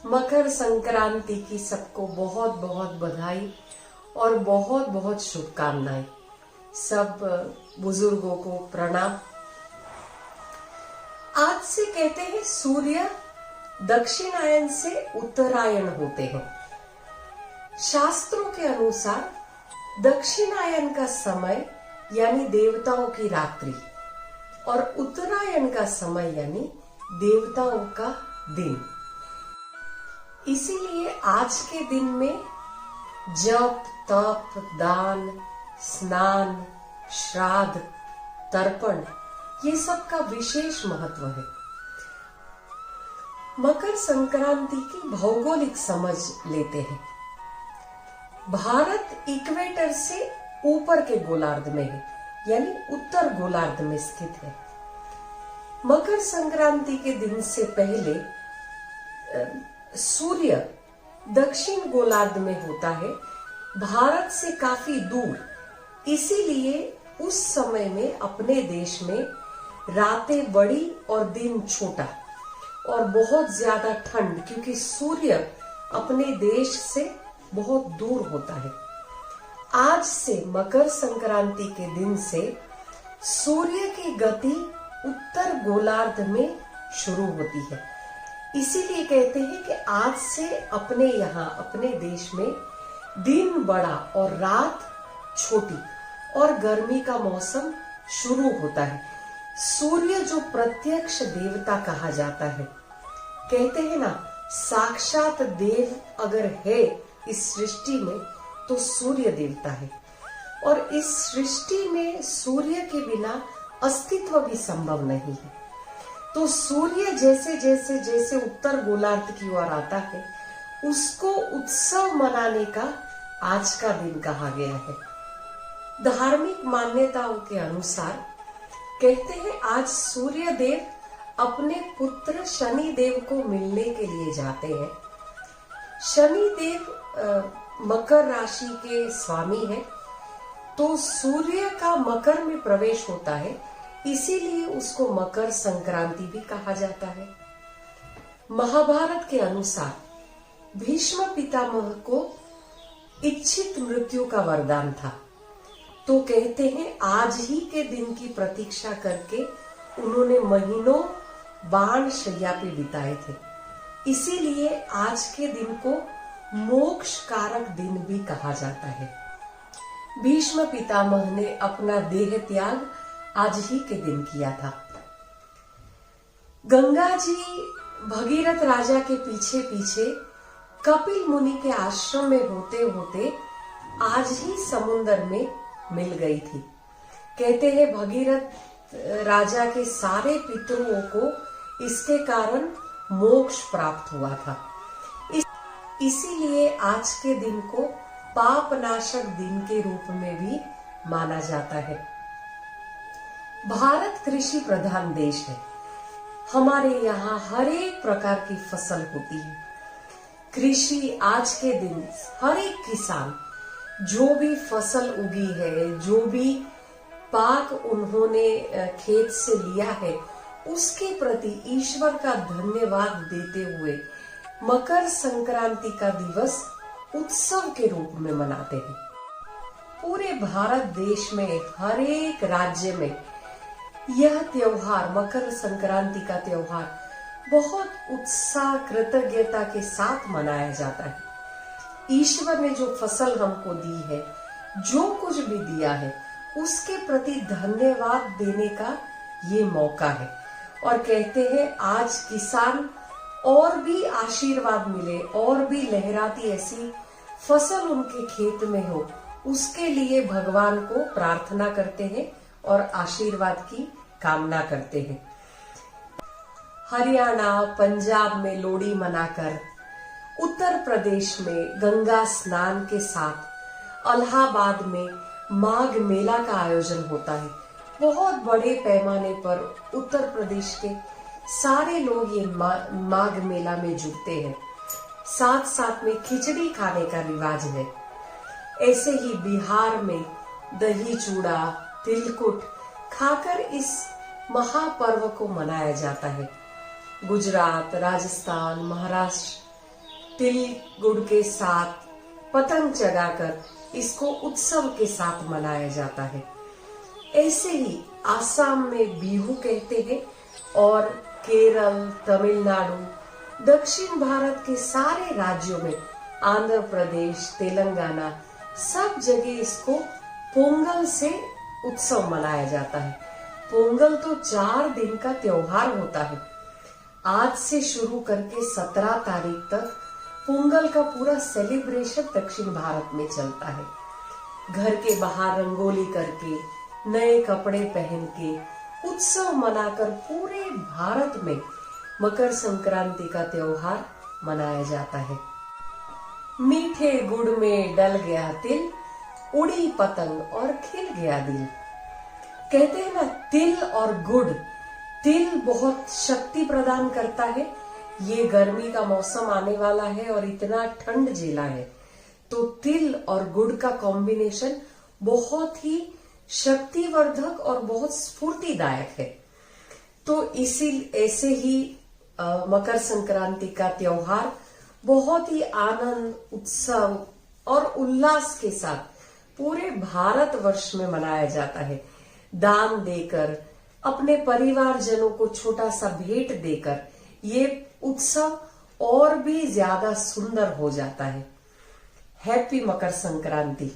मकर संक्रांति की सबको बहुत बहुत बधाई और बहुत बहुत शुभकामनाएं। सब बुजुर्गों को प्रणाम। आज से कहते हैं सूर्य दक्षिणायन से उत्तरायण होते हैं। शास्त्रों के अनुसार दक्षिणायन का समय यानी देवताओं की रात्रि और उत्तरायण का समय यानी देवताओं का दिन। इसीलिए आज के दिन में जप, तप, दान, स्नान, श्राद्ध, तर्पण ये सब का विशेष महत्व है। मकर संक्रांति की भौगोलिक समझ लेते हैं। भारत इक्वेटर से ऊपर के गोलार्ध में है, यानी उत्तर गोलार्ध में स्थित है। मकर संक्रांति के दिन से पहले सूर्य दक्षिण गोलार्ध में होता है, भारत से काफी दूर। इसीलिए उस समय में अपने देश में रातें बड़ी और दिन छोटा और बहुत ज्यादा ठंड, क्योंकि सूर्य अपने देश से बहुत दूर होता है। आज से मकर संक्रांति के दिन से सूर्य की गति उत्तर गोलार्ध में शुरू होती है। इसीलिए कहते हैं कि आज से अपने यहाँ अपने देश में दिन बड़ा और रात छोटी और गर्मी का मौसम शुरू होता है। सूर्य जो प्रत्यक्ष देवता कहा जाता है, कहते हैं ना, साक्षात देव अगर है इस सृष्टि में तो सूर्य देवता है। और इस सृष्टि में सूर्य के बिना अस्तित्व भी संभव नहीं है। तो सूर्य जैसे जैसे जैसे उत्तर गोलार्ध की ओर आता है, उसको उत्सव मनाने का आज का दिन कहा गया है। धार्मिक मान्यताओं के अनुसार कहते हैं आज सूर्य देव अपने पुत्र शनि देव को मिलने के लिए जाते हैं। शनि देव मकर राशि के स्वामी है, तो सूर्य का मकर में प्रवेश होता है, इसीलिए उसको मकर संक्रांति भी कहा जाता है। महाभारत के अनुसार भीष्म पितामह को इच्छित मृत्यु का वरदान था, तो कहते हैं आज ही के दिन की प्रतीक्षा करके उन्होंने महीनों बाण शैया पे बिताए थे। इसीलिए आज के दिन को मोक्ष कारक दिन भी कहा जाता है। भीष्म पितामह ने अपना देह त्याग आज ही के दिन किया था। गंगा जी भगीरथ राजा के पीछे पीछे कपिल मुनि के आश्रम में होते होते आज ही समुद्र में मिल गई थी। कहते हैं भगीरथ राजा के सारे पितरों को इसके कारण मोक्ष प्राप्त हुआ था। इसीलिए आज के दिन को पाप नाशक दिन के रूप में भी माना जाता है। भारत कृषि प्रधान देश है। हमारे यहाँ हर एक प्रकार की फसल होती है। कृषि आज के दिन हर एक किसान जो भी फसल उगी है, जो भी पाक उन्होंने खेत से लिया है, उसके प्रति ईश्वर का धन्यवाद देते हुए मकर संक्रांति का दिवस उत्सव के रूप में मनाते हैं। पूरे भारत देश में हर एक राज्य में यह त्योहार, मकर संक्रांति का त्योहार बहुत उत्साह कृतज्ञता के साथ मनाया जाता है। ईश्वर ने जो फसल हमको दी है, जो कुछ भी दिया है, उसके प्रति धन्यवाद देने का ये मौका है। और कहते हैं आज किसान और भी आशीर्वाद मिले और भी लहराती ऐसी फसल उनके खेत में हो, उसके लिए भगवान को प्रार्थना करते हैं और आशीर्वाद की कामना करते हैं। हरियाणा, पंजाब में लोहड़ी मनाकर, उत्तर प्रदेश में गंगा स्नान के साथ इलाहाबाद में माघ मेला का आयोजन होता है। बहुत बड़े पैमाने पर उत्तर प्रदेश के सारे लोग ये माघ मेला में जुटते हैं। साथ साथ में खिचड़ी खाने का रिवाज है। ऐसे ही बिहार में दही चूड़ा, तिलकुट खाकर इस महापर्व को मनाया जाता है। गुजरात, राजस्थान, महाराष्ट्र तिल गुड़ के साथ पतंग जगाकर इसको उत्सव के साथ मनाया जाता है। ऐसे ही आसाम में बिहू कहते हैं और केरल, तमिलनाडु, दक्षिण भारत के सारे राज्यों में, आंध्र प्रदेश, तेलंगाना, सब जगह इसको पोंगल से उत्सव मनाया जाता है। पोंगल तो 4 दिन का त्योहार होता है। आज से शुरू करके 17 तारीख तक पोंगल का पूरा सेलिब्रेशन दक्षिण भारत में चलता है। घर के बाहर रंगोली करके, नए कपड़े पहन के, उत्सव मनाकर पूरे भारत में मकर संक्रांति का त्योहार मनाया जाता है। मीठे गुड़ में डल गया तिल, उड़ी पतंग और खिल गया दिल। कहते हैं ना, तिल और गुड़। तिल बहुत शक्ति प्रदान करता है। ये गर्मी का मौसम आने वाला है और इतना ठंड झेला है, तो तिल और गुड़ का कॉम्बिनेशन बहुत ही शक्तिवर्धक और बहुत स्फूर्तिदायक है। तो ऐसे ही मकर संक्रांति का त्योहार बहुत ही आनंद, उत्सव और उल्लास के साथ पूरे भारतवर्ष में मनाया जाता है। दान देकर, अपने परिवारजनों को छोटा सा भेंट देकर ये उत्सव और भी ज्यादा सुंदर हो जाता है। हैप्पी मकर संक्रांति।